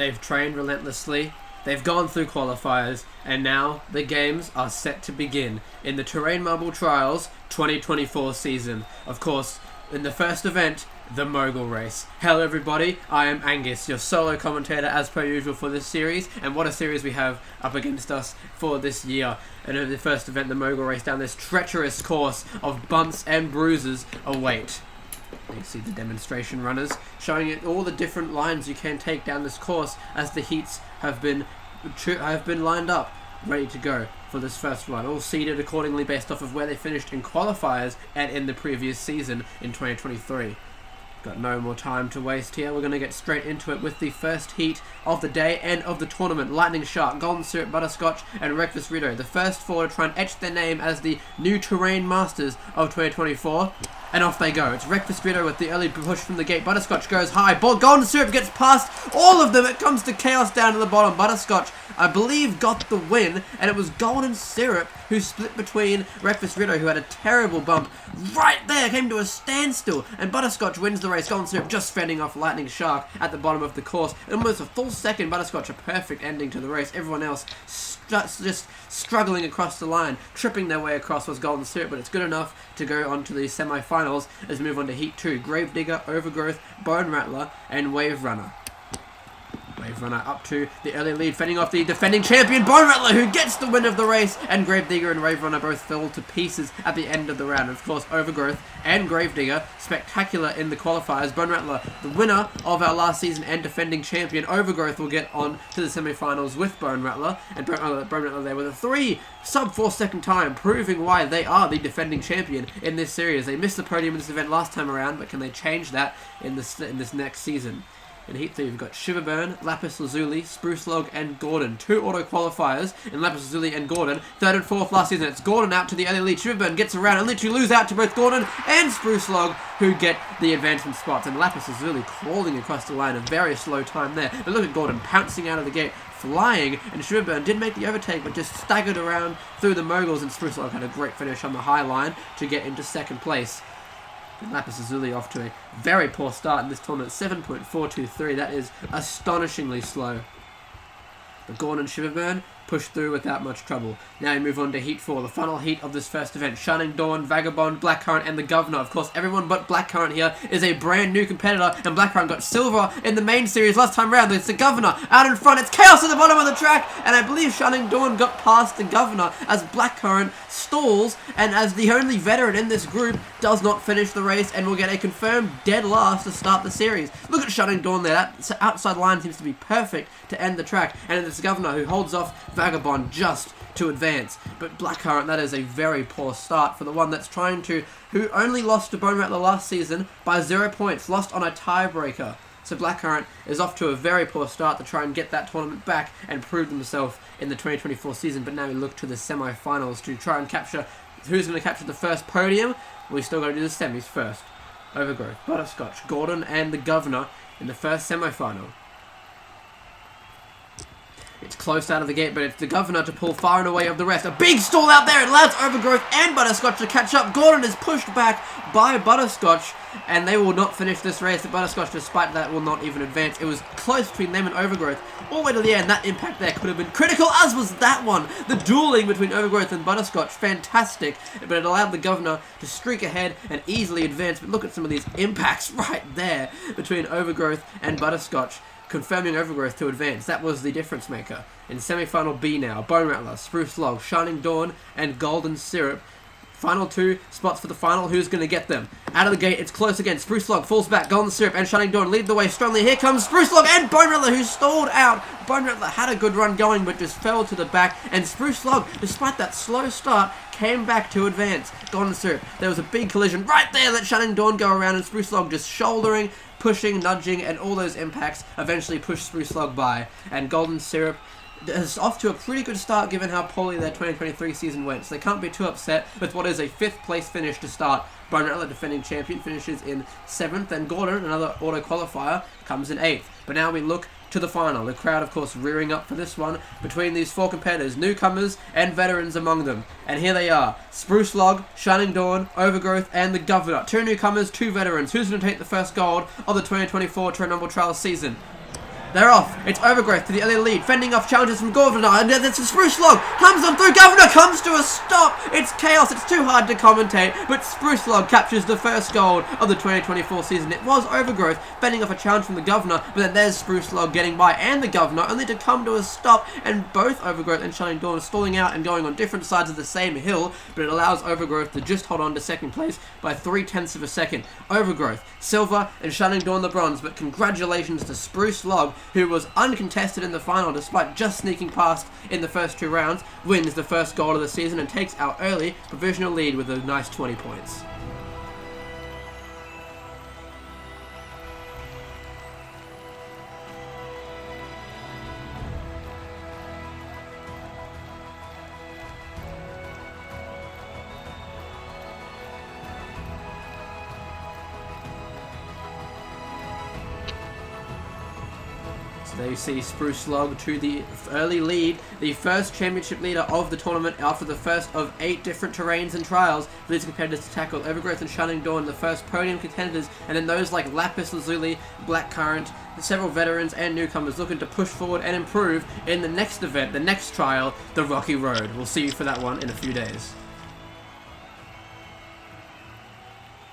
They've trained relentlessly, they've gone through qualifiers, and now the games are set to begin in the Terrain Marble Trials 2024 season. Of course, in the first event, the Mogul race. Hello everybody, I am Angus, your solo commentator as per usual for this series, and what a series we have up against us for this year. And in the first event, the Mogul race, down this treacherous course of bumps and bruises await. You see the demonstration runners showing you all the different lines you can take down this course as the heats have been lined up, ready to go for this first one, all seeded accordingly based off of where they finished in qualifiers and in the previous season in 2023. Got no more time to waste here. We're going to get straight into it with the first heat of the day and of the tournament. Lightning Shark, Golden Syrup, Butterscotch and Breakfast Rito. The first four to try and etch their name as the new Terrain Masters of 2024. And off they go. It's Breakfast Rito with the early push from the gate. Butterscotch goes high. Golden Syrup gets past all of them. It comes to chaos down to the bottom. Butterscotch, I believe, got the win. And it was Golden Syrup who split between Breakfast Rito, who had a terrible bump right there. Came to a standstill. And Butterscotch wins the race. Golden Syrup just fending off Lightning Shark at the bottom of the course. Almost a full second. Butterscotch, a perfect ending to the race. Everyone else just struggling across the line. Tripping their way across was Golden Syrup, but it's good enough to go on to the semi-finals as we move on to Heat 2. Gravedigger, Overgrowth, Bone Rattler, and Wave Runner. Wave Runner up to the early lead, fending off the defending champion, Bone Rattler, who gets the win of the race, and Gravedigger and Wave Runner both fell to pieces at the end of the round. And of course, Overgrowth and Gravedigger, spectacular in the qualifiers. Bone Rattler, the winner of our last season and defending champion. Overgrowth will get on to the semi-finals with Bone Rattler, and Bone Rattler there with a sub-4 second time, proving why they are the defending champion in this series. They missed the podium in this event last time around, but can they change that in this next season? In Heat 3, we've got Shiverburn, Lapis Lazuli, Spruce Log, and Gordon. Two auto-qualifiers in Lapis Lazuli and Gordon. Third and fourth last season. It's Gordon out to the early lead. Shiverburn gets around and literally lose out to both Gordon and Spruce Log, who get the advancement spots. And Lapis Lazuli crawling across the line. A very slow time there. But look at Gordon pouncing out of the gate, flying. And Shiverburn did make the overtake, but just staggered around through the Moguls. And Spruce Log had a great finish on the high line to get into second place. Lapis Lazuli off to a very poor start in this tournament, 7.423. That is astonishingly slow. But Gordon and Shiverburn pushed through without much trouble. Now we move on to Heat 4, the final heat of this first event. Shining Dawn, Vagabond, Blackcurrant, and the Governor. Of course, everyone but Blackcurrant here is a brand new competitor, and Blackcurrant got silver in the main series last time round. It's the Governor out in front. It's chaos at the bottom of the track, and I believe Shining Dawn got past the Governor as Blackcurrant stalls, and as the only veteran in this group, does not finish the race and will get a confirmed dead last to start the series. Look at Shining Dawn there. That outside line seems to be perfect to end the track, and it's the Governor who holds off Vagabond just to advance. But Blackcurrant, that is a very poor start for the one that's trying to, who only lost to Bone Rattler last season by 0 points, lost on a tiebreaker. So Blackcurrant is off to a very poor start to try and get that tournament back and prove themselves in the 2024 season. But now we look to the semi-finals to try and capture who's going to capture the first podium. We still got to do the semis first. Overgrowth, Butterscotch, Gordon, and the Governor in the first semi-final. It's close out of the gate, but it's the Governor to pull far and away of the rest. A big stall out there. It allows Overgrowth and Butterscotch to catch up. Gordon is pushed back by Butterscotch, and they will not finish this race. The Butterscotch, despite that, will not even advance. It was close between them and Overgrowth all the way to the end. That impact there could have been critical, as was that one. The dueling between Overgrowth and Butterscotch, fantastic, but it allowed the Governor to streak ahead and easily advance. But look at some of these impacts right there between Overgrowth and Butterscotch, confirming Overgrowth to advance. That was the difference maker. In semi-final B now, Bone Rattler, Spruce Log, Shining Dawn, and Golden Syrup. Final two spots for the final. Who's going to get them? Out of the gate, it's close again. Spruce Log falls back. Golden Syrup and Shining Dawn lead the way strongly. Here comes Spruce Log and Bone Rattler, who stalled out. Bone Rattler had a good run going, but just fell to the back. And Spruce Log, despite that slow start, came back to advance. Golden Syrup, there was a big collision right there. Let Shining Dawn go around, and Spruce Log just shouldering, pushing, nudging, and all those impacts eventually pushed Spruce Log by. And Golden Syrup is off to a pretty good start given how poorly their 2023 season went, so they can't be too upset with what is a 5th place finish to start. Bone Rattler, defending champion, finishes in 7th, and Gordon, another auto qualifier, comes in 8th. But now we look to the final. The crowd, of course, rearing up for this one between these four competitors, newcomers and veterans among them. And here they are, Spruce Log, Shining Dawn, Overgrowth, and the Governor. 2 newcomers, 2 veterans. Who's going to take the first gold of the 2024 Terrain Marble Trials season? They're off. It's Overgrowth to the early lead, fending off challenges from Governor, and then it's a Spruce Log. Comes on through. Governor comes to a stop. It's chaos. It's too hard to commentate, but Spruce Log captures the first gold of the 2024 season. It was Overgrowth fending off a challenge from the Governor, but then there's Spruce Log getting by and the Governor, only to come to a stop, and both Overgrowth and Shining Dawn stalling out and going on different sides of the same hill, but it allows Overgrowth to just hold on to second place by 0.3 of a second. Overgrowth, silver, and Shining Dawn the bronze, but congratulations to Spruce Log, who was uncontested in the final despite just sneaking past in the first 2 rounds, wins the first gold of the season and takes our early provisional lead with a nice 20 points. So there you see Spruce Log to the early lead, the first championship leader of the tournament after the first of 8 different terrains and trials for these competitors to tackle. Overgrowth and Shining Dawn, the first podium contenders, and then those like Lapis Lazuli, Blackcurrant, several veterans and newcomers looking to push forward and improve in the next event, the next trial, the Rocky Road. We'll see you for that one in a few days.